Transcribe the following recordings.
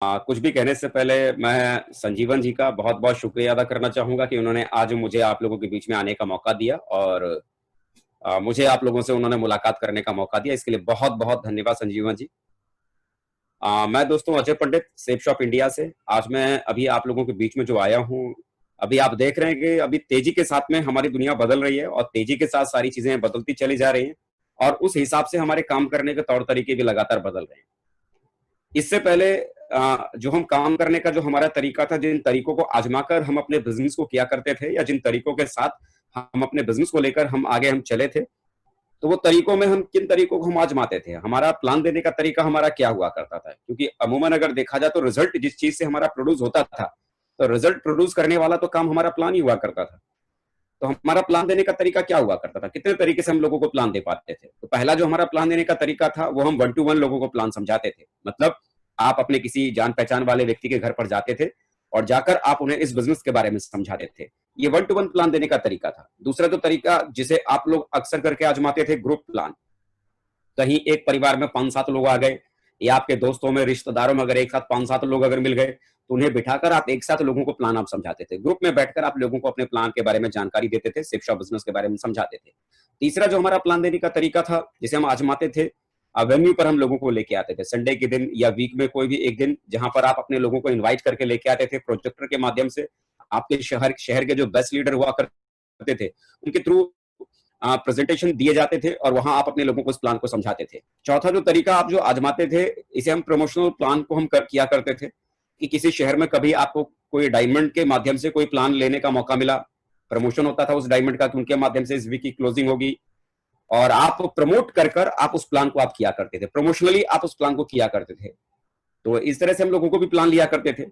कुछ भी कहने से पहले मैं संजीवन जी का बहुत बहुत शुक्रिया अदा करना चाहूंगा कि उन्होंने आज मुझे आप लोगों के बीच में आने का मौका दिया और मुझे आप लोगों से उन्होंने मुलाकात करने का मौका दिया। इसके लिए बहुत बहुत धन्यवाद संजीवन जी। मैं दोस्तों अजय पंडित, सेफ शॉप इंडिया से। आज मैं अभी आप लोगों के बीच में जो आया हूँ, अभी आप देख रहे हैं कि अभी तेजी के साथ में हमारी दुनिया बदल रही है और तेजी के साथ सारी चीजें बदलती चली जा रही हैं और उस हिसाब से हमारे काम करने के तौर तरीके भी लगातार बदल रहे हैं। इससे पहले जो हम काम करने का जो हमारा तरीका था, जिन तरीकों को आजमाकर हम अपने बिजनेस को किया करते थे या जिन तरीकों के साथ हम अपने बिजनेस को लेकर हम आगे हम चले थे, तो वो तरीकों में हम किन तरीकों को हम आजमाते थे, हमारा प्लान देने का तरीका हमारा क्या हुआ करता था। क्योंकि अमूमन अगर देखा जाए तो रिजल्ट जिस चीज से हमारा प्रोड्यूस होता था, तो रिजल्ट प्रोड्यूस करने वाला तो काम हमारा प्लान ही हुआ करता था। तो हमारा प्लान देने का तरीका क्या हुआ करता था, कितने तरीके से हम लोगों को प्लान दे पाते थे। तो पहला जो हमारा प्लान देने का तरीका था वो हम 1-to-1 लोगों को प्लान समझाते थे। मतलब आप अपने किसी जान पहचान वाले व्यक्ति के घर पर जाते थे और जाकर आप उन्हें इस बिजनेस के बारे में समझाते थे। ये 1-to-1 प्लान देने का तरीका था। दूसरा जो तरीका जिसे आप लोग अक्सर करके आजमाते थे, ग्रुप प्लान। कहीं एक परिवार में 5-7 लोग आ गए या आपके दोस्तों में रिश्तेदारों में अगर एक साथ 5-7 लोग अगर मिल गए तो उन्हें बिठाकर आप एक साथ लोगों को प्लान आप समझाते थे। ग्रुप में बैठकर आप लोगों को अपने प्लान के बारे में जानकारी देते थे, सेफ शॉप बिजनेस के बारे में समझाते थे। तीसरा जो हमारा प्लान देने का तरीका था जिसे हम आजमाते थे, वेन्यू पर हम लोगों को लेके आते थे। संडे के दिन या वीक में कोई भी एक दिन जहां पर आप अपने लोगों को इनवाइट करके लेके आते थे प्रोजेक्टर के माध्यम से। आपके शहर के जो बेस्ट लीडर हुआ करते थे उनके थ्रू प्रेजेंटेशन दिए जाते थे और वहां आप अपने लोगों को इस प्लान को समझाते थे। चौथा जो तरीका आप जो आजमाते थे, इसे हम प्रमोशनल प्लान को हम किया करते थे कि किसी शहर में कभी आपको कोई डायमंड के माध्यम से कोई प्लान लेने का मौका मिला, प्रमोशन होता था उस डायमंड का कि उनके माध्यम से इस वीक की क्लोजिंग होगी और आप प्रमोट कर कर आप उस प्लान को आप किया करते थे, प्रमोशनली आप उस प्लान को किया करते थे। तो इस तरह से हम लोगों को भी प्लान लिया करते थे।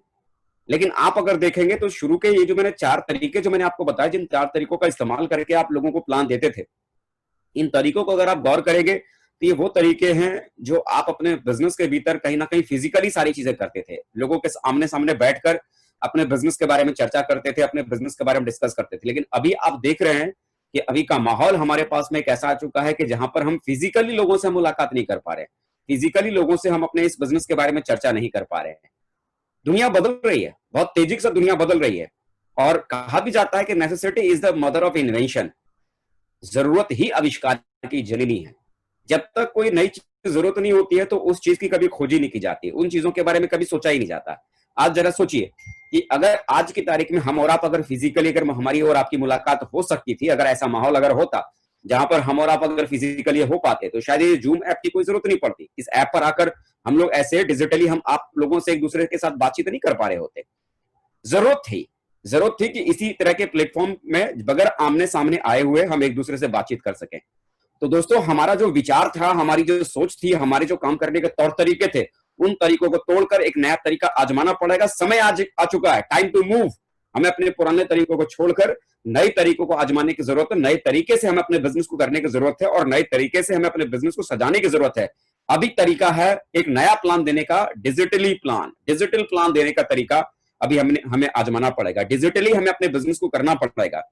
लेकिन आप अगर देखेंगे तो शुरू के ये जो मैंने 4 तरीके जो मैंने आपको बताया, जिन 4 तरीकों का इस्तेमाल करके आप लोगों को प्लान देते थे, इन तरीकों को अगर आप गौर करेंगे तो ये वो तरीके हैं जो आप अपने बिजनेस के भीतर कहीं ना कहीं फिजिकली सारी चीजें करते थे। लोगों के आमने सामने बैठकर अपने बिजनेस के बारे में चर्चा करते थे, अपने बिजनेस के बारे में डिस्कस करते थे। लेकिन अभी आप देख रहे हैं कि अभी का माहौल हमारे पास में एक ऐसा आ चुका है कि जहां पर हम फिजिकली लोगों से मुलाकात नहीं कर पा रहे, फिजिकली लोगों से हम अपने इस बिजनेस के बारे में चर्चा नहीं कर पा रहे हैं। दुनिया बदल रही है, बहुत तेजी से दुनिया बदल रही है और कहा भी जाता है कि necessity is the mother of invention. जरूरत ही आविष्कार की जननी है। जब तक कोई नई चीज जरूरत नहीं होती है तो उस चीज की कभी खोज ही नहीं की जाती, उन चीजों के बारे में कभी सोचा ही नहीं जाता। आज जरा सोचिए कि अगर आज की तारीख में हम और आप अगर फिजिकली अगर हमारी और आपकी मुलाकात हो सकती थी, अगर ऐसा माहौल अगर होता जहां पर हम और आप अगर फिजिकली हो पाते, तो शायद ये जूम ऐप की कोई जरूरत नहीं पड़ती। इस ऐप पर आकर हम लोग ऐसे डिजिटली हम आप लोगों से एक दूसरे के साथ बातचीत नहीं कर पा रहे होते। जरूरत थी कि इसी तरह के प्लेटफॉर्म में बगैर आमने सामने आए हुए हम एक दूसरे से बातचीत कर सकें। तो दोस्तों, हमारा जो विचार था, हमारी जो सोच थी, हमारे जो काम करने के तौर तरीके थे, उन तरीकों को तोड़कर एक नया तरीका आजमाना पड़ेगा। समय आज आ चुका है, टाइम टू मूव। हमें अपने पुराने तरीकों को छोड़कर नए तरीकों को आजमाने की जरूरत है। नए तरीके से हमें अपने बिजनेस को करने की जरूरत है और नए तरीके से हमें अपने बिजनेस को सजाने की जरूरत है। अभी तरीका है एक नया प्लान देने का, डिजिटल प्लान देने का तरीका अभी हमें आजमाना पड़ेगा। डिजिटली हमें अपने बिजनेस को करना पड़ेगा।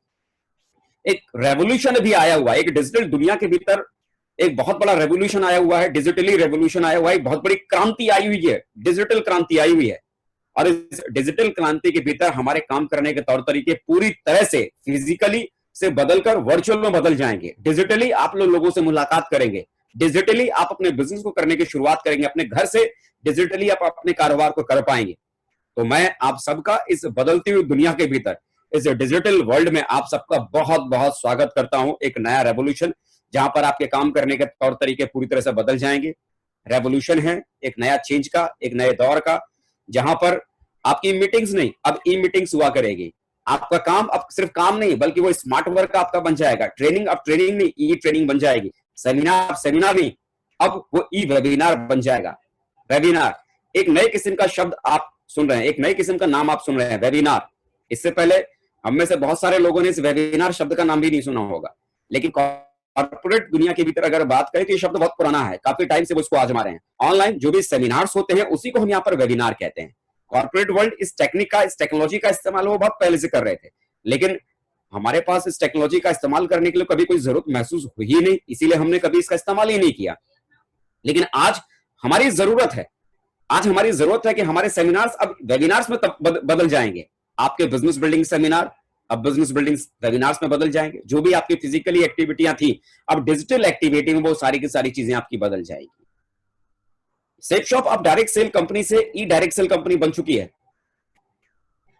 एक रेवोल्यूशन भी आया हुआ है, एक डिजिटल दुनिया के भीतर एक बहुत बड़ा रेवोल्यूशन आया हुआ है, डिजिटली रेवोल्यूशन आया हुआ है, बहुत बड़ी क्रांति आई हुई है, डिजिटल क्रांति आई हुई है। और इस डिजिटल क्रांति के भीतर हमारे काम करने के तौर तरीके पूरी तरह से फिजिकली से बदलकर वर्चुअल में बदल जाएंगे। डिजिटली आप लोगों से मुलाकात करेंगे, डिजिटली आप अपने बिजनेस को करने की शुरुआत करेंगे, अपने घर से डिजिटली आप अपने कारोबार को कर पाएंगे। तो मैं आप सबका इस बदलती हुई दुनिया के भीतर, इस डिजिटल वर्ल्ड में आप सबका बहुत बहुत स्वागत करता हूं। एक नया रेवोल्यूशन जहां पर आपके काम करने के तौर तरीके पूरी तरह से बदल जाएंगे। रेवोल्यूशन है एक नया चेंज का, एक नए दौर का, जहां पर आपकी मीटिंग्स नहीं, अब ई मीटिंग्स हुआ करेगी। आपका काम अब सिर्फ काम नहीं बल्कि वो स्मार्ट वर्क आपका बन जाएगा। ट्रेनिंग अब ट्रेनिंग नहीं, ई ट्रेनिंग बन जाएगी। सेमिनार नहीं, अब वो ई वेबिनार बन जाएगा। वेबिनार एक नए किस्म का शब्द आप सुन रहे हैं, एक नए किस्म का नाम आप सुन रहे हैं, वेबिनार। इससे पहले हम में से बहुत सारे लोगों ने इस वेबिनार शब्द का नाम भी नहीं सुना होगा। लेकिन कॉर्पोरेट दुनिया के भीतर अगर बात करें तो ये शब्द बहुत पुराना है, काफी टाइम से वो इसको आजमा रहे हैं। ऑनलाइन जो भी सेमिनार्स होते हैं उसी को हम यहाँ पर वेबिनार कहते हैं। कॉर्पोरेट वर्ल्ड इस टेक्नोलॉजी का इस्तेमाल वो बहुत पहले से कर रहे थे, लेकिन हमारे पास इस टेक्नोलॉजी का इस्तेमाल करने के लिए कभी कोई जरूरत महसूस हुई ही नहीं, इसीलिए हमने कभी इसका इस्तेमाल ही नहीं किया। लेकिन आज हमारी जरूरत है, आज हमारी जरूरत है कि हमारे सेमिनार्स अब वेबिनार्स में बदल जाएंगे। आपके बिजनेस बिल्डिंग सेमिनार अब बिजनेस बिल्डिंग वेबिनार्स में बदल जाएंगे। जो भी आपकी फिजिकली एक्टिविटियां थी अब डिजिटल एक्टिविटी में वो सारी की सारी चीजें आपकी बदल जाएगी। सेट शॉप अब डायरेक्ट सेल कंपनी से ई डायरेक्ट सेल कंपनी बन चुकी है।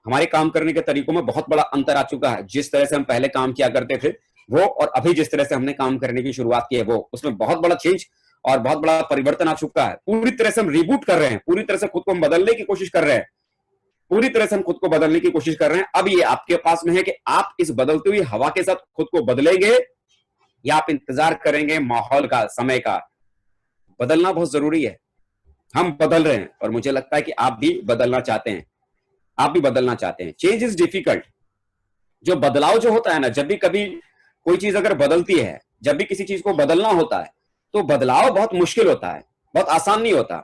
हमारे काम करने के तरीकों में बहुत बड़ा अंतर आ चुका है। जिस तरह से हम पहले काम किया करते थे वो और अभी जिस तरह से हमने काम करने की शुरुआत की है वो, उसमें बहुत बड़ा चेंज और बहुत बड़ा परिवर्तन आ चुका है। पूरी तरह से हम रिबूट कर रहे हैं, पूरी तरह से खुद को हम बदलने की कोशिश कर रहे हैं, पूरी तरह से हम खुद को बदलने की कोशिश कर रहे हैं। अब ये आपके पास में है कि आप इस बदलती हुई हवा के साथ खुद को बदलेंगे या आप इंतजार करेंगे माहौल का, समय का। बदलना बहुत जरूरी है। हम बदल रहे हैं और मुझे लगता है कि आप भी बदलना चाहते हैं, आप भी बदलना चाहते हैं। Change is difficult. जो बदलाव जो होता है ना, जब भी कभी कोई चीज अगर बदलती है, जब भी किसी चीज को बदलना होता है तो बदलाव बहुत मुश्किल होता है, बहुत आसान नहीं होता,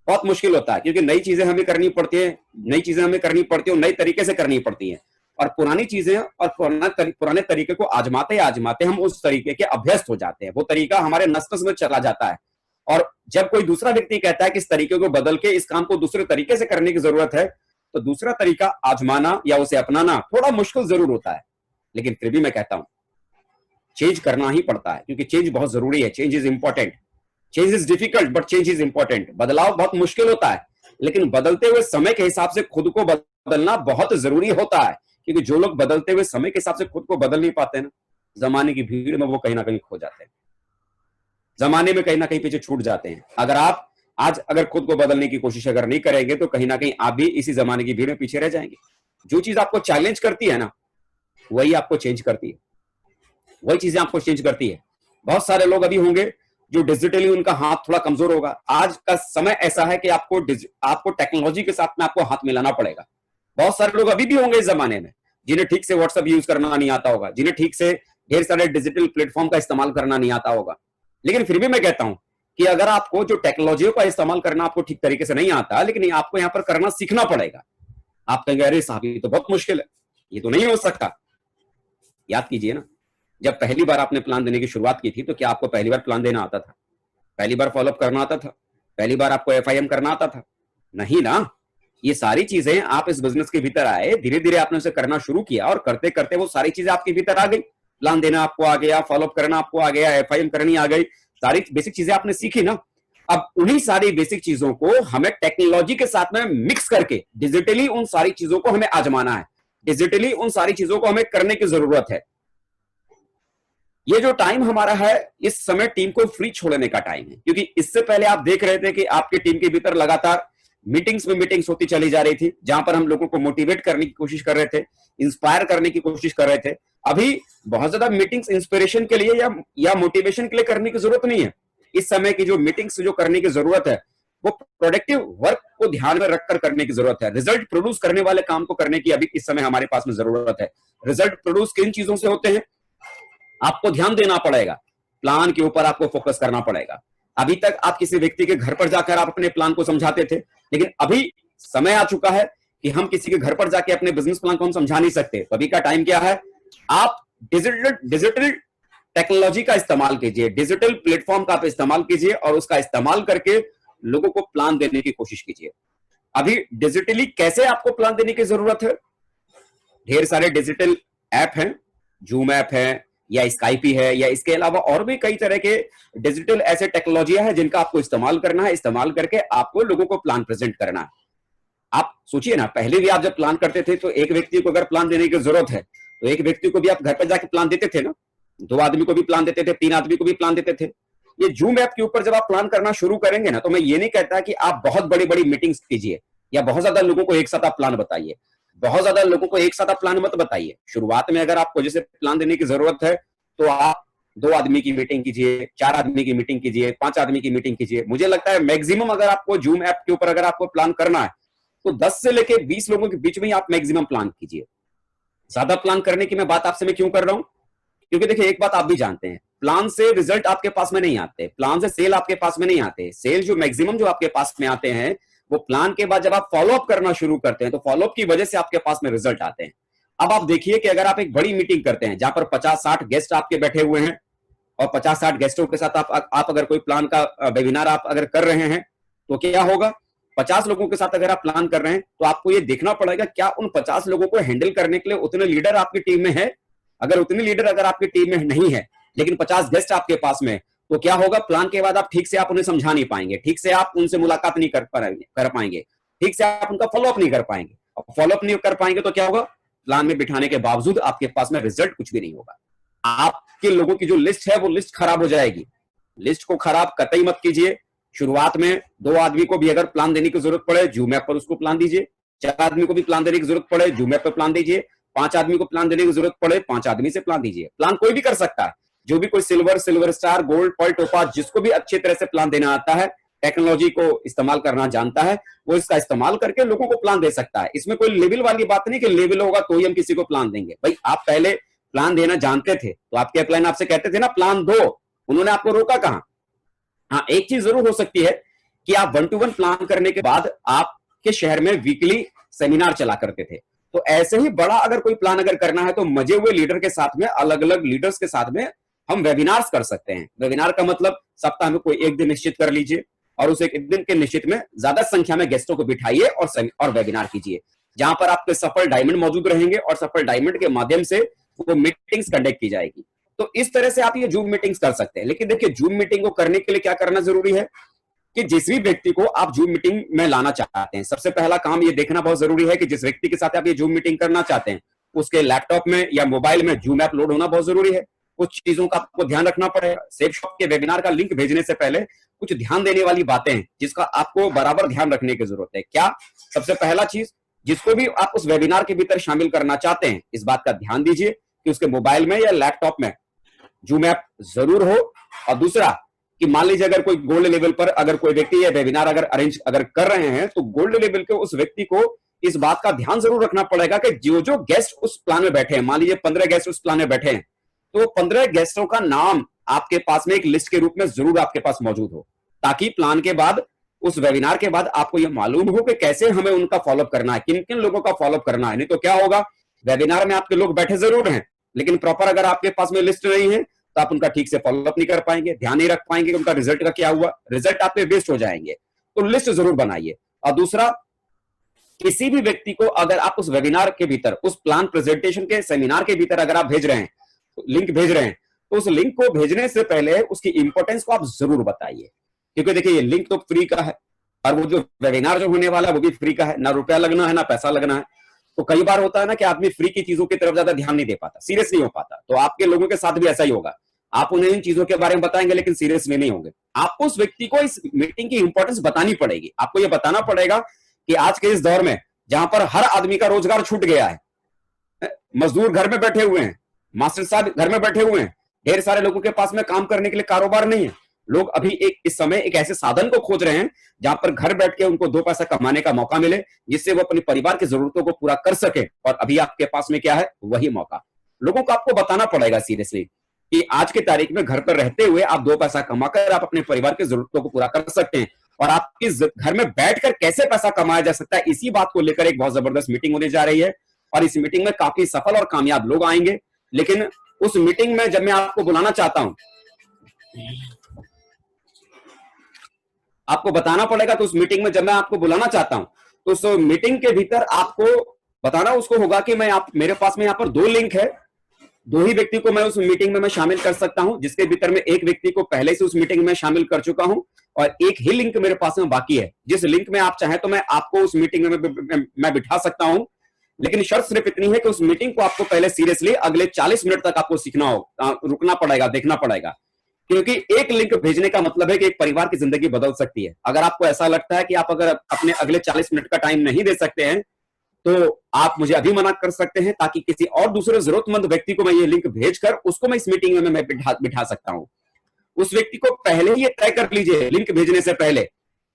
बहुत मुश्किल होता है। क्योंकि नई चीजें हमें करनी पड़ती है, नई चीजें हमें करनी पड़ती है और नई तरीके से करनी पड़ती है। और पुरानी चीजें और पुराने तरीके को आजमाते आजमाते हम उस तरीके के अभ्यस्त हो जाते हैं। वो तरीका हमारे नस नस में चला जाता है। और जब कोई दूसरा व्यक्ति कहता है कि इस तरीके को बदल के इस काम को दूसरे तरीके से करने की जरूरत है, तो दूसरा तरीका आजमाना या उसे अपनाना थोड़ा मुश्किल जरूर होता है। लेकिन फिर भी मैं कहता हूं चेंज करना ही पड़ता है, क्योंकि चेंज बहुत जरूरी है। Change is important. Change is difficult but change is important. बदलाव बहुत मुश्किल होता है, लेकिन बदलते हुए समय के हिसाब से खुद को बदलना बहुत जरूरी होता है। क्योंकि जो लोग बदलते हुए समय के हिसाब से खुद को बदल नहीं पाते ना, जमाने की भीड़ में वो कहीं ना कहीं खो जाते हैं, जमाने में कहीं ना कहीं पीछे छूट जाते हैं। अगर आप आज अगर खुद को बदलने की कोशिश अगर नहीं करेंगे तो कहीं ना कहीं आप भी इसी जमाने की भीड़ में पीछे रह जाएंगे। जो चीज आपको चैलेंज करती है ना, वही आपको चेंज करती है, वही चीजें आपको चेंज करती है। बहुत सारे लोग अभी होंगे जो डिजिटली उनका हाथ थोड़ा कमजोर होगा। आज का समय ऐसा है कि आपको टेक्नोलॉजी के साथ में आपको हाथ मिलाना पड़ेगा। बहुत सारे लोग अभी भी होंगे इस जमाने में जिन्हें ठीक से व्हाट्सएप यूज करना नहीं आता होगा, जिन्हें ठीक से ढेर सारे डिजिटल प्लेटफॉर्म का इस्तेमाल करना नहीं आता होगा। लेकिन फिर भी मैं कहता हूं कि अगर आपको जो टेक्नोलॉजी का इस्तेमाल करना आपको ठीक तरीके से नहीं आता, लेकिन आपको यहां पर करना सीखना पड़ेगा। आप कहेंगे अरे साहब ये तो बहुत मुश्किल है, ये तो नहीं हो सकता। याद कीजिए ना, जब पहली बार आपने प्लान देने की शुरुआत की थी तो क्या आपको पहली बार प्लान देना आता था? पहली बार फॉलोअप करना आता था? पहली बार आपको FIM करना आता था? नहीं ना। ये सारी चीजें आप इस बिजनेस के भीतर आए, धीरे धीरे आपने उसे करना शुरू किया और करते करते वो सारी चीजें आपके भीतर आ गई। प्लान देना आपको आ गया, फॉलोअप करना आपको आ गया, FIM करनी आ गई, सारी बेसिक चीजें आपने सीखी ना। अब उन्हीं सारी बेसिक चीजों को हमें टेक्नोलॉजी के साथ में मिक्स करके डिजिटली उन सारी चीजों को हमें आजमाना है, डिजिटली उन सारी चीजों को हमें करने की जरूरत है। ये जो टाइम हमारा है, इस समय टीम को फ्री छोड़ने का टाइम है। क्योंकि इससे पहले आप देख रहे थे कि आपकी टीम के भीतर लगातार मीटिंग्स में मीटिंग्स होती चली जा रही थी, जहां पर हम लोगों को मोटिवेट करने की कोशिश कर रहे थे, इंस्पायर करने की कोशिश कर रहे थे। अभी बहुत ज्यादा मीटिंग्स इंस्पिरेशन के लिए या मोटिवेशन के लिए करने की जरूरत नहीं है। इस समय की जो मीटिंग्स जो करने की जरूरत है वो प्रोडक्टिव वर्क को ध्यान में रखकर करने की जरूरत है। रिजल्ट प्रोड्यूस करने वाले काम को करने की अभी इस समय हमारे पास में जरूरत है। रिजल्ट प्रोड्यूस किन चीजों से होते हैं आपको ध्यान देना पड़ेगा, प्लान के ऊपर आपको फोकस करना पड़ेगा। अभी तक आप किसी व्यक्ति के घर पर जाकर आप अपने प्लान को समझाते थे, लेकिन अभी समय आ चुका है कि हम किसी के घर पर जाके अपने बिजनेस प्लान को हम समझा नहीं सकते। तो अभी का टाइम क्या है, आप डिजिटल टेक्नोलॉजी का इस्तेमाल कीजिए, डिजिटल प्लेटफॉर्म का आप इस्तेमाल कीजिए और उसका इस्तेमाल करके लोगों को प्लान देने की कोशिश कीजिए। अभी डिजिटली कैसे आपको प्लान देने की जरूरत है, ढेर सारे डिजिटल ऐप हैं, जूम ऐप है या स्काइपी है या इसके अलावा और भी कई तरह के डिजिटल ऐसे टेक्नोलॉजियां हैं जिनका आपको इस्तेमाल करना है। इस्तेमाल करके आपको लोगों को प्लान प्रेजेंट करना है। आप सोचिए ना, पहले भी आप जब प्लान करते थे तो एक व्यक्ति को अगर प्लान देने की जरूरत है तो एक व्यक्ति को भी आप घर पर जाके प्लान देते थे ना, 2 आदमी को भी प्लान देते थे, 3 आदमी को भी प्लान देते थे। ये जूम ऐप के ऊपर जब आप प्लान करना शुरू करेंगे ना, तो मैं ये नहीं कहता कि आप बहुत बड़ी बड़ी मीटिंग्स कीजिए या बहुत ज्यादा लोगों को एक साथ आप प्लान बताइए। बहुत ज्यादा लोगों को एक साथ आप प्लान मत बताइए। शुरुआत में अगर आपको जैसे प्लान देने की जरूरत है तो आप 2 आदमी की मीटिंग कीजिए, 4 आदमी की मीटिंग कीजिए, 5 आदमी की मीटिंग कीजिए। मुझे लगता है मैक्सिमम अगर आपको जूम ऐप के ऊपर अगर आपको प्लान करना है तो 10 से लेके 20 लोगों के बीच में ही आप मैक्सिमम प्लान कीजिए। ज्यादा प्लान करने की मैं बात आपसे मैं क्यों कर रहा हूं, क्योंकि देखिए एक बात आप भी जानते हैं, प्लान से रिजल्ट आपके पास में नहीं आते, प्लान से सेल आपके पास में नहीं आते। सेल जो मैक्सिमम जो आपके पास में आते हैं वो प्लान के बाद जब आप फॉलोअप करना शुरू करते हैं तो फॉलोअप की वजह से आपके पास में रिजल्ट आते हैं। अब आप देखिए कि अगर आप एक बड़ी मीटिंग करते हैं जहां पर 50-60 गेस्ट आपके बैठे हुए हैं और 50-60 गेस्टों के साथ आप अगर कोई प्लान का वेबिनार आप अगर कर रहे हैं तो क्या होगा, 50 लोगों के साथ अगर आप प्लान कर रहे हैं तो आपको ये देखना पड़ेगा क्या उन 50 लोगों को हैंडल करने के लिए उतने लीडर आपकी टीम में है। अगर उतने लीडर अगर आपकी टीम में नहीं है लेकिन 50 गेस्ट आपके पास में, तो क्या होगा, प्लान के बाद आप ठीक से आप उन्हें समझा नहीं पाएंगे, ठीक से आप उनसे मुलाकात नहीं कर पाएंगे, ठीक से आप उनका फॉलोअप नहीं कर पाएंगे। फॉलोअप नहीं कर पाएंगे तो क्या होगा, प्लान में बिठाने के बावजूद आपके पास में रिजल्ट कुछ भी नहीं होगा। आपके लोगों की जो लिस्ट है वो लिस्ट खराब हो जाएगी। लिस्ट को खराब कतई मत कीजिए। शुरुआत में 2 आदमी को भी अगर प्लान देने की जरूरत पड़े, जूम ऐप पर उसको प्लान दीजिए। 4 आदमी को भी प्लान देने की जरूरत पड़े, जूम ऐप पर प्लान दीजिए। 5 आदमी को प्लान देने की जरूरत पड़े, 5 आदमी से प्लान दीजिए। प्लान कोई भी कर सकता है, जो भी कोई silver star, gold, pearl, topaz, जिसको भी अच्छी तरह से प्लान देना आता है, टेक्नोलॉजी को इस्तेमाल करना जानता है, वो इसका इस्तेमाल करके लोगों को प्लान दे सकता है। इसमें कोई लेवल वाली बात नहीं कि लेवल होगा तो ही हम किसी को प्लान देंगे। भाई आप पहले प्लान देना जानते थे तो आपके अपलाइन आपसे कहते थे ना प्लान दो, उन्होंने आपको रोका कहां। हाँ, एक चीज जरूर हो सकती है कि आप 1 to 1 प्लान करने के बाद आपके शहर में वीकली सेमिनार चला करते थे। तो ऐसे ही बड़ा अगर कोई प्लान अगर करना है तो मजे हुए लीडर के साथ में, अलग अलग लीडर्स के साथ में हम वेबिनार्स कर सकते हैं। वेबिनार का मतलब सप्ताह में कोई एक दिन निश्चित कर लीजिए और उस एक दिन के निश्चित में ज्यादा संख्या में गेस्टों को बिठाइए और वेबिनार कीजिए, जहां पर आपके सफल डायमंड मौजूद रहेंगे और सफल डायमंड के माध्यम से वो मीटिंग्स कंडक्ट की जाएगी। तो इस तरह से आप ये जूम मीटिंग्स कर सकते हैं। लेकिन देखिए, जूम मीटिंग को करने के लिए क्या करना जरूरी है कि जिस भी व्यक्ति को आप जूम मीटिंग में लाना चाहते हैं, सबसे पहला काम ये देखना बहुत जरूरी है कि जिस व्यक्ति के साथ आप ये जूम मीटिंग करना चाहते हैं उसके लैपटॉप में या मोबाइल में जूम ऐप लोड होना बहुत जरूरी है। कुछ चीजों का आपको ध्यान रखना पड़ेगा। सेफ शॉप के वेबिनार का लिंक भेजने से पहले कुछ ध्यान देने वाली बातें हैं जिसका आपको बराबर ध्यान रखने की जरूरत है। क्या? सबसे पहला चीज, जिसको भी आप उस वेबिनार के भीतर शामिल करना चाहते हैं, इस बात का ध्यान दीजिए कि उसके मोबाइल में या लैपटॉप में जूम ऐप जरूर हो। और दूसरा कि मान लीजिए अगर कोई गोल्ड लेवल पर अगर कोई व्यक्ति ये वेबिनार अगर अरेंज अगर कर रहे हैं तो गोल्ड लेवल के उस व्यक्ति को इस बात का ध्यान जरूर रखना पड़ेगा कि जो जो गेस्ट उस प्लान में बैठे हैं, मान लीजिए 15 गेस्ट उस प्लान में बैठे हैं, तो 15 गेस्टों का नाम आपके पास में एक लिस्ट के रूप में जरूर आपके पास मौजूद हो, ताकि प्लान के बाद, उस वेबिनार के बाद आपको यह मालूम हो कि कैसे हमें उनका फॉलोअप करना है, किन किन लोगों का फॉलोअप करना है। नहीं तो क्या होगा, वेबिनार में आपके लोग बैठे जरूर हैं लेकिन प्रॉपर अगर आपके पास में लिस्ट नहीं है तो आप उनका ठीक से फॉलोअप नहीं कर पाएंगे, ध्यान नहीं रख पाएंगे कि उनका रिजल्ट का क्या हुआ, रिजल्ट आपके वेस्ट हो जाएंगे। तो लिस्ट जरूर बनाइए। और दूसरा, किसी भी व्यक्ति को अगर आप उस वेबिनार के भीतर, उस प्लान प्रेजेंटेशन के सेमिनार के भीतर अगर आप भेज रहे हैं, लिंक भेज रहे हैं, तो उस लिंक को भेजने से पहले उसकी इंपॉर्टेंस को आप जरूर बताइए। क्योंकि देखिए, ये लिंक तो फ्री का है और वो जो वेबिनार जो होने वाला है वो भी फ्री का है, ना रुपया लगना है ना पैसा लगना है। तो कई बार होता है ना कि आदमी फ्री की चीजों की तरफ ज्यादा ध्यान नहीं दे पाता, सीरियस नहीं हो पाता। तो आपके लोगों के साथ भी ऐसा ही होगा, आप उन्हें इन चीजों के बारे में बताएंगे लेकिन सीरियसली नहीं होंगे। आपको उस व्यक्ति को इस मीटिंग की इंपॉर्टेंस बतानी पड़ेगी। आपको यह बताना पड़ेगा कि आज के इस दौर में जहां पर हर आदमी का रोजगार छूट गया है, मजदूर घर में बैठे हुए हैं, मास्टर साहब घर में बैठे हुए हैं, ढेर सारे लोगों के पास में काम करने के लिए कारोबार नहीं है। लोग अभी इस समय एक ऐसे साधन को खोज रहे हैं जहां पर घर बैठ के उनको 2 पैसा कमाने का मौका मिले, जिससे वो अपने परिवार की जरूरतों को पूरा कर सके। और अभी आपके पास में क्या है, वही मौका। लोगों को आपको बताना पड़ेगा सीरियसली कि आज की तारीख में घर पर रहते हुए आप 2 पैसा कमाकर आप अपने परिवार की जरूरतों को पूरा कर सकते हैं। और आपके घर में बैठकर कैसे पैसा कमाया जा सकता है, इसी बात को लेकर एक बहुत जबरदस्त मीटिंग होने जा रही है। और इस मीटिंग में काफी सफल और कामयाब लोग आएंगे। लेकिन उस मीटिंग में जब मैं आपको बुलाना चाहता हूं, आपको बताना पड़ेगा। तो उस मीटिंग में जब मैं आपको बुलाना चाहता हूं तो उस मीटिंग के भीतर आपको बताना उसको होगा कि मेरे पास में यहां पर 2 लिंक है, 2 ही व्यक्ति को मैं उस मीटिंग में मैं शामिल कर सकता हूं, जिसके भीतर में एक व्यक्ति को पहले से उस मीटिंग में शामिल कर चुका हूं और एक ही लिंक मेरे पास में बाकी है। जिस लिंक में आप चाहें तो मैं आपको उस मीटिंग में मैं बिठा सकता हूं। लेकिन शर्त सिर्फ इतनी है कि उस मीटिंग को आपको पहले सीरियसली अगले 40 मिनट तक आपको सीखना हो, रुकना पड़ेगा, देखना पड़ेगा। क्योंकि एक लिंक भेजने का मतलब है कि एक परिवार की जिंदगी बदल सकती है। अगर आपको ऐसा लगता है कि आप अगर अपने अगले 40 मिनट का टाइम नहीं दे सकते हैं तो आप मुझे अभी मना कर सकते हैं, ताकि किसी और दूसरे जरूरतमंद व्यक्ति को मैं ये लिंक भेजकर उसको मैं इस मीटिंग में मैं बिठा सकता हूं। उस व्यक्ति को पहले ही ये तय कर लीजिए लिंक भेजने से पहले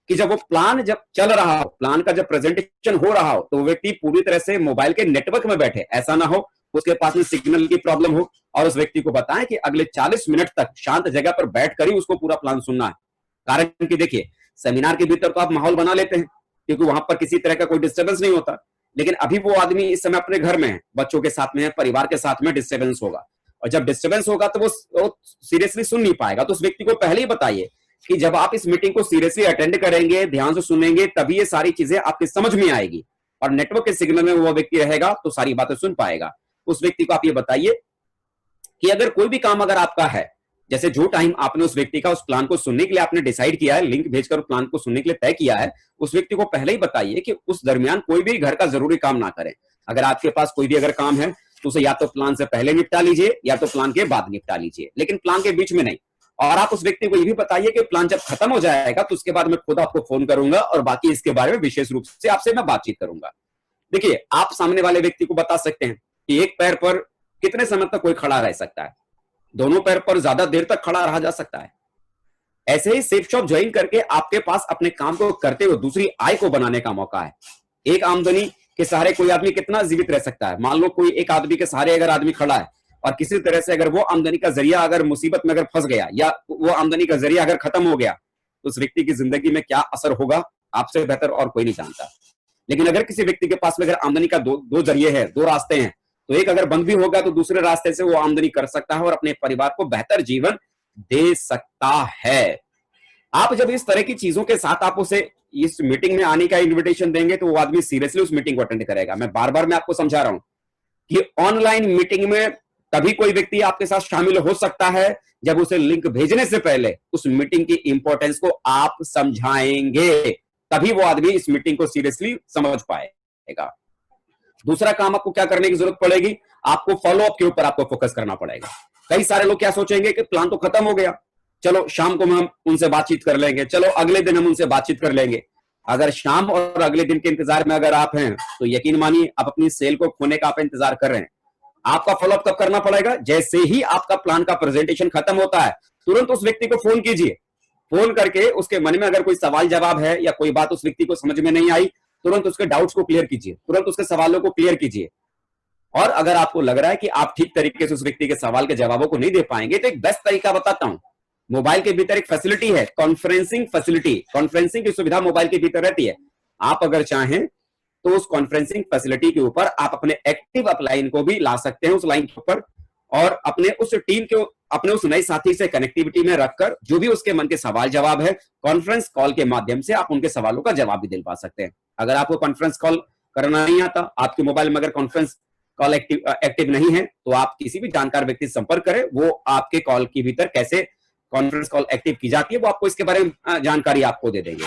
कि जब वो प्लान जब चल रहा हो, प्लान का जब प्रेजेंटेशन हो रहा हो, तो वो व्यक्ति पूरी तरह से मोबाइल के नेटवर्क में बैठे। ऐसा ना हो उसके पास में सिग्नल की प्रॉब्लम हो। और उस व्यक्ति को बताएं कि अगले 40 मिनट तक शांत जगह पर बैठकर ही उसको पूरा प्लान सुनना है। कारण कि देखिए, सेमिनार के भीतर तो आप माहौल बना लेते हैं क्योंकि वहां पर किसी तरह का कोई डिस्टर्बेंस नहीं होता। लेकिन अभी वो आदमी इस समय अपने घर में है, बच्चों के साथ में है, परिवार के साथ में, डिस्टर्बेंस होगा। और जब डिस्टर्बेंस होगा तो वो सीरियसली सुन नहीं पाएगा। तो उस व्यक्ति को पहले ही बताइए कि जब आप इस मीटिंग को सीरियसली अटेंड करेंगे, ध्यान से सुनेंगे, तभी ये सारी चीजें आपके समझ में आएगी। और नेटवर्क के सिग्नल में वो व्यक्ति रहेगा तो सारी बातें सुन पाएगा। उस व्यक्ति को आप ये बताइए कि अगर कोई भी काम अगर आपका है, जैसे जो टाइम आपने उस व्यक्ति का उस प्लान को सुनने के लिए आपने डिसाइड किया है, लिंक भेजकर उस प्लान को सुनने के लिए तय किया है, उस व्यक्ति को पहले ही बताइए कि उस दरमियान कोई भी घर का जरूरी काम ना करें। अगर आपके पास कोई भी अगर काम है तो उसे या तो प्लान से पहले निपटा लीजिए या तो प्लान के बाद निपटा लीजिए, लेकिन प्लान के बीच में नहीं। और आप उस व्यक्ति को ये भी बताइए कि प्लान जब खत्म हो जाएगा तो उसके बाद मैं खुद आपको फोन करूंगा और बाकी इसके बारे में विशेष रूप से आपसे मैं बातचीत करूंगा। देखिए, आप सामने वाले व्यक्ति को बता सकते हैं कि एक पैर पर कितने समय तक कोई खड़ा रह सकता है, दोनों पैर पर ज्यादा देर तक खड़ा रहा जा सकता है। ऐसे ही सेफ शॉप ज्वाइन करके आपके पास अपने काम को करते हुए दूसरी आय को बनाने का मौका है। एक आमदनी के सहारे कोई आदमी कितना जीवित रह सकता है? मान लो कोई एक आदमी के सहारे अगर आदमी खड़ा है और किसी तरह से अगर वो आमदनी का जरिया अगर मुसीबत में अगर फंस गया या वो आमदनी का जरिया अगर खत्म हो गया तो उस व्यक्ति की जिंदगी में क्या असर होगा, आपसे बेहतर और कोई नहीं जानता। लेकिन अगर किसी व्यक्ति के पास में अगर आमदनी का दो जरिए हैं, दो रास्ते हैं, तो एक अगर बंद भी होगा तो दूसरे रास्ते से वो आमदनी कर सकता है और अपने परिवार को बेहतर जीवन दे सकता है। आप जब इस तरह की चीजों के साथ आप उसे इस मीटिंग में आने का इन्विटेशन देंगे तो वो आदमी सीरियसली उस मीटिंग को अटेंड करेगा। मैं बार बार मैं आपको समझा रहा हूं कि ऑनलाइन मीटिंग में तभी कोई व्यक्ति आपके साथ शामिल हो सकता है जब उसे लिंक भेजने से पहले उस मीटिंग की इंपॉर्टेंस को आप समझाएंगे, तभी वो आदमी इस मीटिंग को सीरियसली समझ पाएगा। दूसरा काम आपको क्या करने की जरूरत पड़ेगी, आपको फॉलोअप के ऊपर आपको फोकस करना पड़ेगा। कई सारे लोग क्या सोचेंगे कि प्लान तो खत्म हो गया, चलो शाम को हम उनसे बातचीत कर लेंगे, चलो अगले दिन हम उनसे बातचीत कर लेंगे। अगर शाम और अगले दिन के इंतजार में अगर आप हैं तो यकीन मानिए आप अपनी सेल को खोने का आप इंतजार कर रहे हैं। आपका फॉलोअप कब करना पड़ेगा? जैसे ही आपका प्लान का प्रेजेंटेशन खत्म होता है तुरंत उस व्यक्ति को फोन कीजिए। फोन करके उसके मन में अगर कोई सवाल जवाब है या कोई बात उस व्यक्ति को समझ में नहीं आई, तुरंत उसके डाउट्स को क्लियर कीजिए, तुरंत उसके सवालों को क्लियर कीजिए। और अगर आपको लग रहा है कि आप ठीक तरीके से उस व्यक्ति के सवाल के जवाबों को नहीं दे पाएंगे तो एक बेस्ट तरीका बताता हूं। मोबाइल के भीतर एक फैसिलिटी है, कॉन्फ्रेंसिंग फैसिलिटी। कॉन्फ्रेंसिंग की सुविधा मोबाइल के भीतर रहती है। आप अगर चाहें तो उस कॉन्फ्रेंसिंग फैसिलिटी के ऊपर आप अपने एक्टिव अपलाइन को भी ला सकते हैं उस लाइन के ऊपर, और अपने उस टीम के अपने उस नए साथी से कनेक्टिविटी में रखकर जो भी उसके मन के सवाल जवाब है कॉन्फ्रेंस कॉल के माध्यम से आप उनके सवालों का जवाब भी दिलवा सकते हैं। अगर आपको कॉन्फ्रेंस कॉल करना नहीं आता, आपके मोबाइल में अगर कॉन्फ्रेंस कॉल एक्टिव नहीं है, तो आप किसी भी जानकार व्यक्ति से संपर्क करें। वो आपके कॉल के भीतर कैसे कॉन्फ्रेंस कॉल एक्टिव की जाती है वो आपको इसके बारे में जानकारी आपको दे देंगे।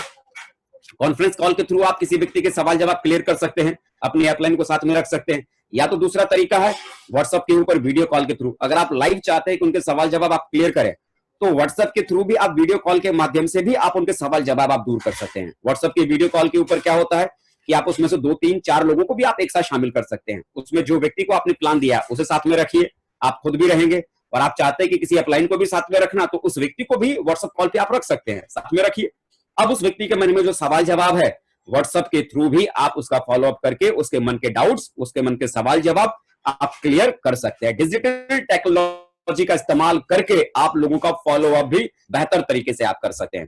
कॉन्फ्रेंस कॉल के थ्रू आप किसी व्यक्ति के सवाल जवाब क्लियर कर सकते हैं, अपनी अपलाइन को साथ में रख सकते हैं। या तो दूसरा तरीका है व्हाट्सएप के ऊपर वीडियो कॉल के थ्रू। अगर आप लाइव चाहते हैं कि उनके सवाल जवाब आप क्लियर करें तो व्हाट्सएप के थ्रू भी आप वीडियो कॉल के माध्यम से भी आप उनके सवाल जवाब आप दूर कर सकते हैं। व्हाट्सएप के वीडियो कॉल के ऊपर क्या होता है कि आप उसमें से 2, 3, 4 लोगों को भी आप एक साथ शामिल कर सकते हैं। उसमें जो व्यक्ति को आपने प्लान दिया उसे साथ में रखिए, आप खुद भी रहेंगे, और आप चाहते हैं कि किसी अपलाइन को भी साथ में रखना तो उस व्यक्ति को भी व्हाट्सएप कॉल पे आप रख सकते हैं, साथ में रखिए। अब उस व्यक्ति के मन में जो सवाल जवाब है व्हाट्सएप के थ्रू भी आप उसका फॉलोअप करके उसके मन के डाउट्स, उसके मन के सवाल जवाब आप क्लियर कर सकते हैं। डिजिटल टेक्नोलॉजी का इस्तेमाल करके आप लोगों का फॉलोअप भी बेहतर तरीके से आप कर सकते हैं।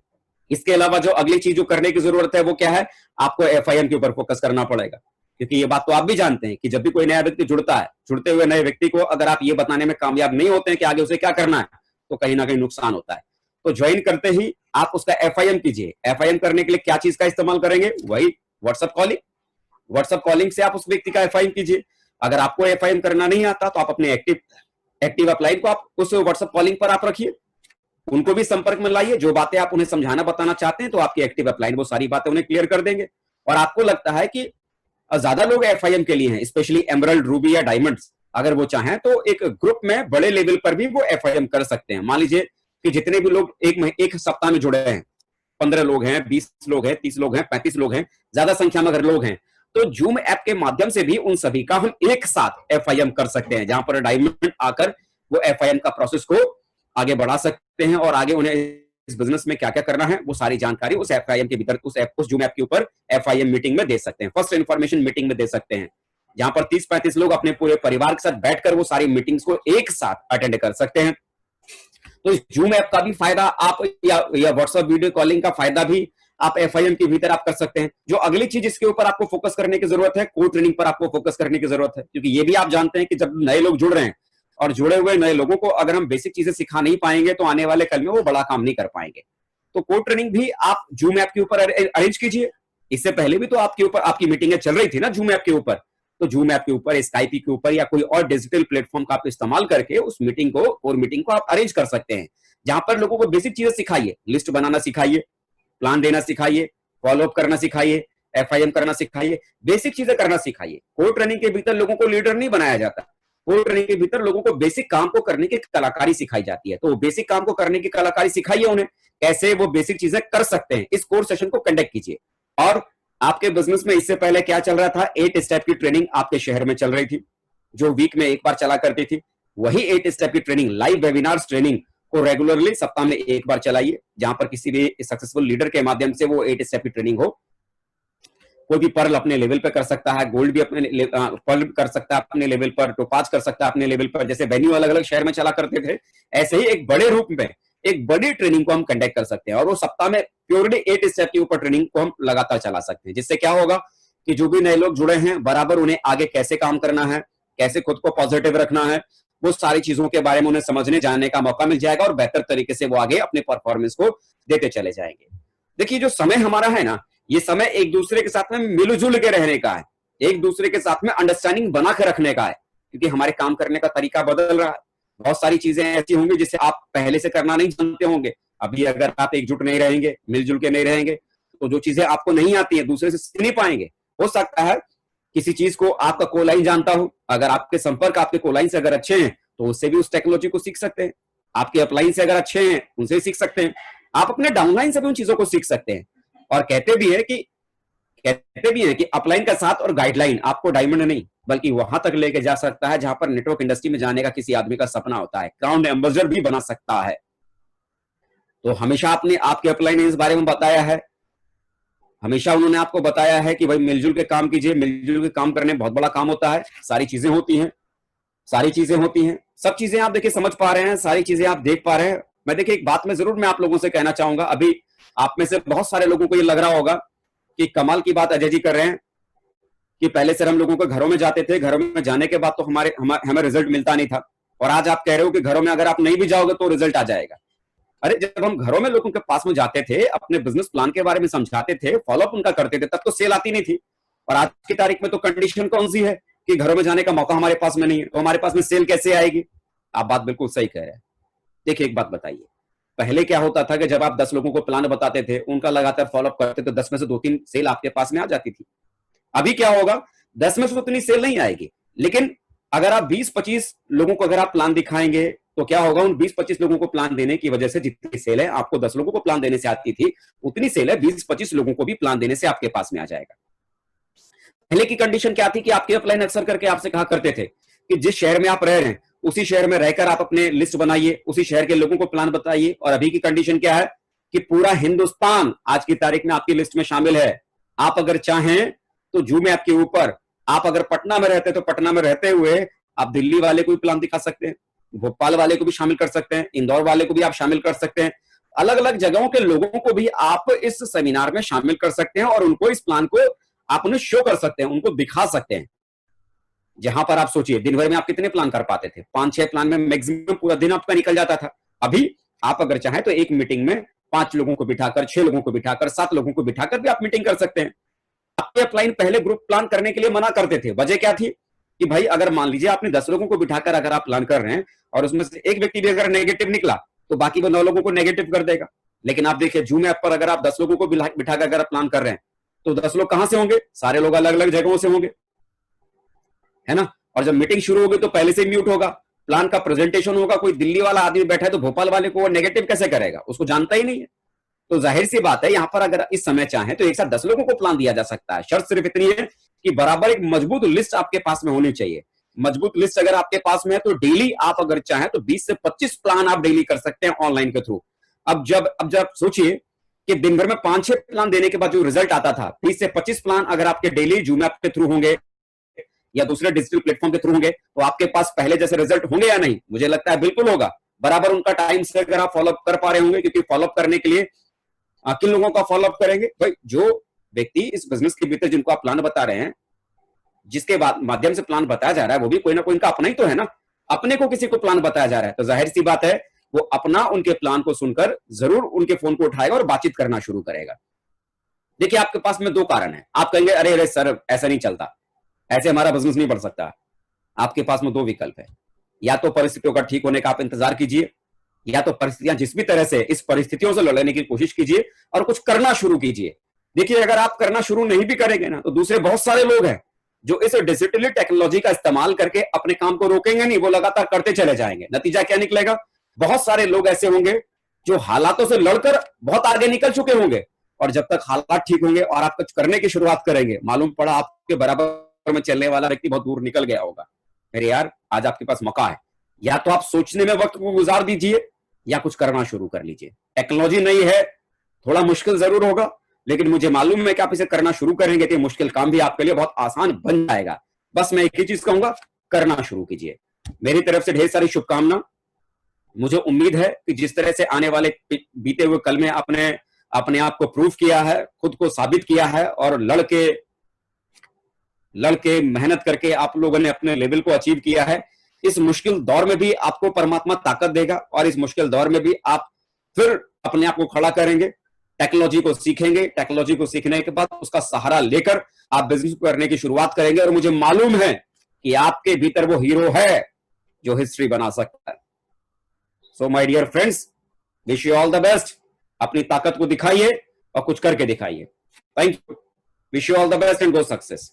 इसके अलावा जो अगली चीज जो करने की जरूरत है वो क्या है, आपको एफआईएम के ऊपर फोकस करना पड़ेगा। क्योंकि ये बात तो आप भी जानते हैं कि जब भी कोई नया व्यक्ति जुड़ता है, जुड़ते हुए नए व्यक्ति को अगर आप ये बताने में कामयाब नहीं होते हैं कि आगे उसे क्या करना है, तो कहीं ना कहीं नुकसान होता है। तो ज्वाइन करते ही आप उसका एफआईएम कीजिए। एफआईएम करने के लिए क्या चीज का इस्तेमाल करेंगे? वही व्हाट्सएप कॉलिंग। व्हाट्सएप कॉलिंग से आप उस व्यक्ति का एफआईएम कीजिए। अगर आपको एफआईएम करना नहीं आता तो आप अपने एक्टिव अपलाइन को आप उस व्हाट्सएप कॉलिंग पर आप रखिए, उनको भी संपर्क में लाइए। जो बातें आप उन्हें समझाना बताना चाहते हैं तो आपकी एक्टिव अपलाइन वो सारी बातें उन्हें क्लियर कर देंगे। और आपको लगता है कि ज्यादा लोग एफआईएम के लिए हैं, स्पेशली एमरल्ड, रूबी या डायमंड्स, अगर वो चाहें तो एक ग्रुप में बड़े लेवल पर भी वो एफआईएम कर सकते हैं। मान लीजिए कि जितने भी लोग एक सप्ताह में जुड़े हैं, 15 लोग हैं, 20 लोग हैं, 30 लोग हैं, 35 लोग हैं, ज्यादा संख्या में अगर लोग हैं तो जूम ऐप के माध्यम से भी उन सभी का हम एक साथ एफआईएम कर सकते हैं, जहां पर डायमंड आकर वो एफआईएम का प्रोसेस को आगे बढ़ा सकते हैं और आगे उन्हें इस बिजनेस में क्या क्या करना है वो सारी जानकारी उस एफआईएम के भीतर उस जूम ऐप के ऊपर एफआईएम मीटिंग में दे सकते हैं, फर्स्ट इंफॉर्मेशन मीटिंग में दे सकते हैं, जहां पर 30-35 लोग अपने पूरे परिवार के साथ बैठकर वो सारी मीटिंग्स को एक साथ अटेंड कर सकते हैं। तो इस जूम ऐप का भी फायदा आप या व्हाट्सएप वीडियो कॉलिंग का फायदा भी आप एफआईएम के भीतर आप कर सकते हैं। जो अगली चीज इसके ऊपर आपको फोकस करने की जरूरत है, कोर ट्रेनिंग पर आपको फोकस करने की जरूरत है। क्योंकि ये भी आप जानते हैं कि जब नए लोग जुड़ रहे हैं और जुड़े हुए नए लोगों को अगर हम बेसिक चीजें सिखा नहीं पाएंगे तो आने वाले कल में वो बड़ा काम नहीं कर पाएंगे। तो कोड ट्रेनिंग भी आप जूम ऐप के ऊपर अरेंज कीजिए। इससे पहले भी तो आपके ऊपर आपकी मीटिंगें चल रही थी ना जूम ऐप के ऊपर, तो जूम ऐप के ऊपर, स्काइपी के ऊपर या कोई और डिजिटल प्लेटफॉर्म का आप इस्तेमाल करके उस मीटिंग को और मीटिंग को आप अरेंज कर सकते हैं, जहां पर लोगों को बेसिक चीजें सिखाइए, लिस्ट बनाना सिखाइए, प्लान देना सिखाइए, फॉलोअप करना सिखाइए, FIM करना सिखाइए, बेसिक चीजें करना सिखाइए। कोड ट्रेनिंग के भीतर लोगों को लीडर नहीं बनाया जाता, कोड ट्रेनिंग के भीतर लोगों को बेसिक काम को करने की कलाकारी सिखाई जाती है। तो बेसिक काम को करने की कलाकारी सिखाइए उन्हें, कैसे वो बेसिक चीजें कर सकते हैं। इस कोर्स सेशन को कंडक्ट कीजिए। और आपके बिजनेस में इससे पहले क्या चल रहा था, 8 स्टेप की ट्रेनिंग आपके शहर में चल रही थी, जो वीक में एक बार चला करती थी। वही 8 स्टेप की ट्रेनिंग, लाइव वेबिनार्स ट्रेनिंग को रेगुलरली सप्ताह में एक बार चलाइए, जहां पर किसी भी सक्सेसफुल लीडर के माध्यम से वो 8 स्टेप की ट्रेनिंग हो। कोई भी पर्ल अपने लेवल पर कर सकता है, गोल्ड भी अपने पर्ल कर सकता है अपने लेवल पर, टोपाज कर सकता है अपने लेवल पर। जैसे वेन्यू अलग अलग शहर में चला करते थे, ऐसे ही एक बड़े रूप में एक बड़ी ट्रेनिंग को हम कंडक्ट कर सकते हैं, और वो सप्ताह में प्योरली 8 स्टेप के ऊपर ट्रेनिंग को हम लगातार चला सकते हैं। जिससे क्या होगा कि जो भी नए लोग जुड़े हैं, बराबर उन्हें आगे कैसे काम करना है, कैसे खुद को पॉजिटिव रखना है, वो सारी चीजों के बारे में उन्हें समझने जानने का मौका मिल जाएगा, और बेहतर तरीके से वो आगे अपने परफॉर्मेंस को देते चले जाएंगे। देखिए, जो समय हमारा है ना, ये समय एक दूसरे के साथ में मिलजुल के रहने का है, एक दूसरे के साथ में अंडरस्टैंडिंग बना के रखने का है, क्योंकि हमारे काम करने का तरीका बदल रहा है। बहुत सारी चीजें ऐसी होंगी जिसे आप पहले से करना नहीं जानते होंगे। अभी अगर आप एकजुट नहीं रहेंगे, मिलजुल के नहीं रहेंगे, तो जो चीजें आपको नहीं आती है दूसरे से सीख नहीं पाएंगे। हो सकता है किसी चीज को आपका कोलाइन जानता हो, अगर आपके संपर्क आपके कोलाइन से अगर अच्छे हैं तो उससे भी उस टेक्नोलॉजी को सीख सकते हैं। आपके अपलाइन से अगर अच्छे हैं उनसे सीख सकते हैं। आप अपने डाउनलाइन से भी उन चीजों को सीख सकते हैं। और कहते भी है कि अपलाइन का साथ और गाइडलाइन आपको डायमंड नहीं बल्कि वहां तक लेके जा सकता है जहां पर नेटवर्क इंडस्ट्री में जाने का किसी आदमी का सपना होता है, क्राउन एम्बेसडर भी बना सकता है। तो हमेशा आपने आपके अपलाइन ने इस बारे में बताया है, हमेशा उन्होंने आपको बताया है कि भाई मिलजुल के काम कीजिए, मिलजुल के काम करने में बहुत बड़ा काम होता है, सारी चीजें होती हैं, सब चीजें आप देखिए समझ पा रहे हैं, सारी चीजें आप देख पा रहे हैं। मैं देखिए एक बात में जरूर मैं आप लोगों से कहना चाहूंगा, अभी आप में से बहुत सारे लोगों को ये लग रहा होगा कि कमाल की बात अजय जी कर रहे हैं कि पहले से हम लोगों के घरों में जाते थे, घरों में जाने के बाद तो हमें रिजल्ट मिलता नहीं था, और आज आप कह रहे हो कि घरों में अगर आप नहीं भी जाओगे तो रिजल्ट आ जाएगा। अरे जब हम घरों में लोगों के पास में जाते थे, अपने बिजनेस प्लान के बारे में समझाते थे, फॉलोअप उनका करते थे, तब तो सेल आती नहीं थी। और आज की तारीख में तो कंडीशन कौन सी है कि घरों में जाने का मौका हमारे पास में नहीं है, तो हमारे पास में सेल कैसे आएगी? आप बात बिल्कुल सही कह रहे हैं। देखिए एक बात बताइए, पहले क्या होता था कि जब आप 10 लोगों को प्लान बताते थे, उनका लगातार फॉलोअप करते थे, 10 में से 2-3 सेल आपके पास में आ जाती थी। अभी क्या होगा, 10 में से उतनी सेल नहीं आएगी, लेकिन अगर आप 20-25 लोगों को अगर आप प्लान दिखाएंगे तो क्या होगा, उन 20-25 लोगों को प्लान देने की वजह से जितनी सेल है आपको 10 लोगों को प्लान देने से आती थी, उतनी सेल है 20-25 लोगों को भी प्लान देने से आपके पास में आ जाएगा। पहले की कंडीशन क्या थी कि आपके अपलाइन अक्सर करके आपसे कहा करते थे कि जिस शहर में आप रह रहे हैं उसी शहर में रहकर आप अपने लिस्ट बनाइए, उसी शहर के लोगों को प्लान बताइए। और अभी की कंडीशन क्या है कि पूरा हिंदुस्तान आज की तारीख में आपकी लिस्ट में शामिल है। आप अगर चाहें तो जूम ऐप के ऊपर, आप अगर पटना में रहते तो पटना में रहते हुए आप दिल्ली वाले को भी प्लान दिखा सकते हैं, भोपाल वाले को भी शामिल कर सकते हैं, इंदौर वाले को भी आप शामिल कर सकते हैं, अलग अलग जगहों के लोगों को भी आप इस सेमिनार में शामिल कर सकते हैं और उनको इस प्लान को आप उन्हें शो कर सकते हैं, उनको दिखा सकते हैं। जहां पर आप सोचिए दिन भर में आप कितने प्लान कर पाते थे, 5-6 प्लान में मैक्सिमम पूरा दिन आपका निकल जाता था। अभी आप अगर चाहें तो एक मीटिंग में 5 लोगों को बिठाकर, 6 लोगों को बिठाकर, 7 लोगों को बिठाकर भी आप मीटिंग कर सकते हैं। आपके अपलाइन पहले ग्रुप प्लान करने के लिए मना करते थे, वजह क्या थी कि भाई अगर मान लीजिए आपने 10 लोगों को बिठाकर अगर आप प्लान कर रहे हैं और उसमें से एक व्यक्ति भी अगर नेगेटिव निकला तो बाकी वो 9 लोगों को नेगेटिव कर देगा। लेकिन आप देखिए जूम ऐप पर अगर आप 10 लोगों को बिठाकर अगर आप प्लान कर रहे हैं तो 10 लोग कहां से होंगे, सारे लोग अलग अलग जगहों से होंगे, है ना। और जब मीटिंग शुरू होगी तो पहले से म्यूट होगा, प्लान का प्रेजेंटेशन होगा, कोई दिल्ली वाला आदमी बैठा है तो भोपाल वाले को वो नेगेटिव कैसे करेगा, उसको जानता ही नहीं है। तो जाहिर सी बात है यहां पर अगर इस समय चाहे तो एक साथ 10 लोगों को प्लान दिया जा सकता है। शर्त सिर्फ इतनी है कि बराबर एक मजबूत लिस्ट आपके पास में होनी चाहिए। मजबूत लिस्ट अगर आपके पास में है तो डेली आप अगर चाहें तो 20 से 25 प्लान आप डेली कर सकते हैं ऑनलाइन के थ्रू। अब जब सोचिए कि दिन भर में 5-6 प्लान देने के बाद जो रिजल्ट आता था, 30 से 25 प्लान अगर आपके डेली जूम ऐप के थ्रू होंगे या दूसरे डिजिटल प्लेटफॉर्म के थ्रू होंगे तो आपके पास पहले जैसे रिजल्ट होंगे या नहीं? मुझे लगता है बिल्कुल होगा। बराबर उनका टाइम से अगर आप फॉलोअप कर पा रहे होंगे, क्योंकि फॉलोअप करने के लिए किन लोगों का फॉलोअप करेंगे भाई, जो व्यक्ति इस बिजनेस के भीतर जिनको आप प्लान बता रहे हैं, जिसके माध्यम से प्लान बताया जा रहा है, वो भी कोई ना कोई इनका अपना ही तो है ना, अपने को किसी को प्लान बताया जा रहा है, तो जाहिर सी बात है वो अपना उनके प्लान को सुनकर जरूर उनके फोन को उठाएगा और बातचीत करना शुरू करेगा। देखिए, आपके पास में दो कारण है। आप कहेंगे अरे अरे सर ऐसा नहीं चलता, ऐसे हमारा बिजनेस नहीं बढ़ सकता। आपके पास में दो विकल्प है, या तो परिस्थितियों का ठीक होने का आप इंतजार कीजिए, या तो परिस्थितियां जिस भी तरह से इस परिस्थितियों से लड़ने की कोशिश कीजिए और कुछ करना शुरू कीजिए। देखिए, अगर आप करना शुरू नहीं भी करेंगे ना, तो दूसरे बहुत सारे लोग हैं जो इस डिजिटली टेक्नोलॉजी का इस्तेमाल करके अपने काम को रोकेंगे नहीं, वो लगातार करते चले जाएंगे। नतीजा क्या निकलेगा? बहुत सारे लोग ऐसे होंगे जो हालातों से लड़कर बहुत आगे निकल चुके होंगे, और जब तक हालात ठीक होंगे और आप कुछ करने की शुरुआत करेंगे, मालूम पड़ा आपके बराबर में चलने वाला व्यक्ति बहुत दूर निकल गया होगा। मेरे यार, आज आपके पास मौका है, या तो आप सोचने में वक्त को गुजार दीजिए या कुछ करना शुरू कर लीजिए। टेक्नोलॉजी नहीं है, थोड़ा मुश्किल जरूर होगा, लेकिन मुझे मालूम है कि आप इसे करना शुरू करेंगे तो मुश्किल काम भी आपके लिए बहुत आसान बन जाएगा। बस मैं एक ही चीज कहूंगा, करना शुरू कीजिए। मेरी तरफ से ढेर सारी शुभकामना। मुझे उम्मीद है कि जिस तरह से आने वाले बीते हुए कल में आपने अपने आप को प्रूव किया है, खुद को साबित किया है, और लड़के मेहनत करके आप लोगों ने अपने लेवल को अचीव किया है, इस मुश्किल दौर में भी आपको परमात्मा ताकत देगा, और इस मुश्किल दौर में भी आप फिर अपने आप को खड़ा करेंगे, टेक्नोलॉजी को सीखेंगे। टेक्नोलॉजी को सीखने के बाद उसका सहारा लेकर आप बिजनेस करने की शुरुआत करेंगे, और मुझे मालूम है कि आपके भीतर वो हीरो है जो हिस्ट्री बना सकता है। So my dear friends, wish you all the best. अपनी ताकत को दिखाइए और कुछ करके दिखाइए। Thank you. Wish you all the best and go success.